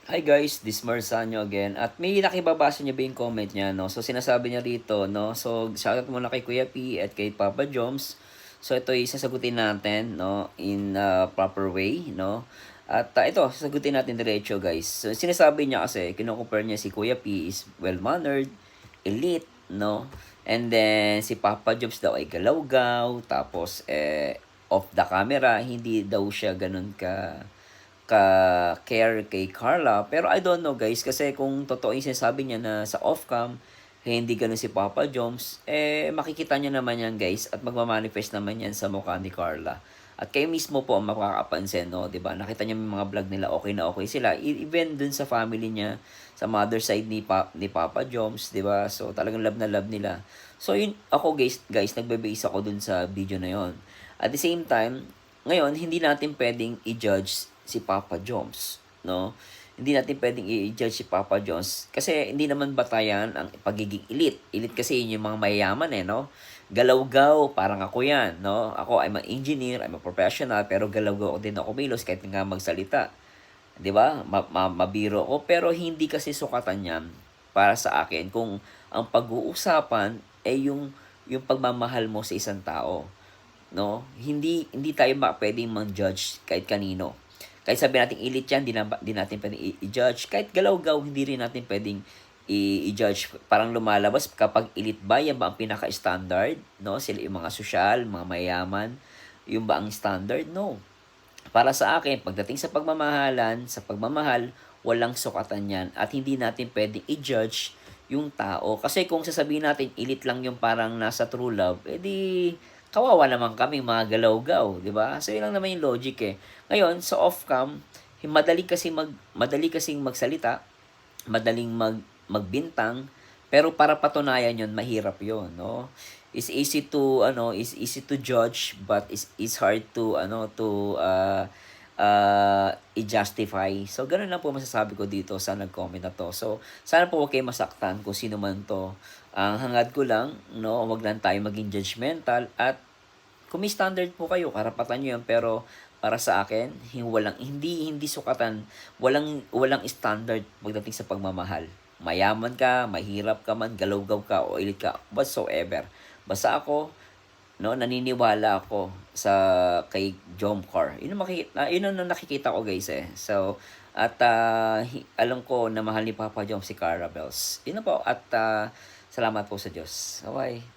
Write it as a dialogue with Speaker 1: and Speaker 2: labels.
Speaker 1: Hi guys, this Marsanyo again. At may nakibabasa niya ba yung comment niya, no? So sinasabi niya rito, no? So shoutout muna kay Kuya P at kay Papa Joms. So ito ay sasagutin natin, no? In proper way, no? At ito, sasagutin natin diretso guys. So sinasabi niya kasi, kino-compare niya si Kuya P is well-mannered, elite, no? And then si Papa Joms daw ay galaw-gaw, tapos off the camera, hindi daw siya ganun ka-care kay Carla. Pero I don't know guys, kasi kung totoo yung sinasabi niya na sa off-cam, hindi ganun si Papa Joms, makikita niyo naman yan guys at magmamanifest naman yan sa mukha ni Carla. At kayo mismo po ang makakapansin, no, 'di ba? Nakita niyo yung mga vlog nila, okay na okay sila. Even dun sa family niya, sa mother side ni Papa Joms, 'di ba? So talagang love na love nila. So yun ako guys, nagbe-base ako dun sa video na yon. At the same time, ngayon hindi natin pwedeng i-judge si Papa Jones, no? Hindi natin pwedeng i-judge si Papa Jones kasi hindi naman batayan ang pagiging elite. Elite kasi yun yung mga mayayaman no? Galaw-gaw, parang ako yan, no? Ako, I'm an engineer, I'm a professional, pero galaw-gaw din ako milos kahit nga magsalita. 'Di ba? Mabiro ako, pero hindi kasi sukatan yan para sa akin kung ang pag-uusapan ay yung pagmamahal mo sa isang tao, no? Hindi tayo pwedeng mang-judge kahit kanino. Kahit sabi natin elite yan, di natin pwedeng i-judge. Kahit galaw-gaw, hindi rin natin pwedeng i-judge. Parang lumalabas kapag elite ba, yan ba ang pinaka-standard? No? Sila yung mga sosyal, mga mayaman. Yung ba ang standard? No. Para sa akin, pagdating sa pagmamahalan, sa pagmamahal, walang sukatan yan. At hindi natin pwedeng i-judge yung tao. Kasi kung sasabihin natin, elite lang yung parang nasa true love, edi kawawa naman kami mga galaw-gaw, 'di ba? So yun lang naman yung logic Ngayon, sa off-cam, madali kasing magsalita, madaling magbintang, pero para patunayan 'yon, mahirap 'yon, no? Is easy to judge, but is hard to i-justify. So ganun lang po masasabi ko dito sa nag-comment na to. So sana po huwag kayo masaktan kung sino man to. Ang hangad ko lang, no, wag lang tayo maging judgmental at kung may standard po kayo, karapatan niyo 'yan, pero para sa akin, hindi sukatan, walang standard pagdating sa pagmamahal. Mayaman ka, mahirap ka man, galawgaw ka o elite ka, whatsoever. Basta ako, no, naniniwala ako sa kay Jomcar. Yun ang nakikita ko guys So, at alam ko na mahal ni Papa Jom si Cara Bells. Yun na po at salamat po sa Diyos. Bye.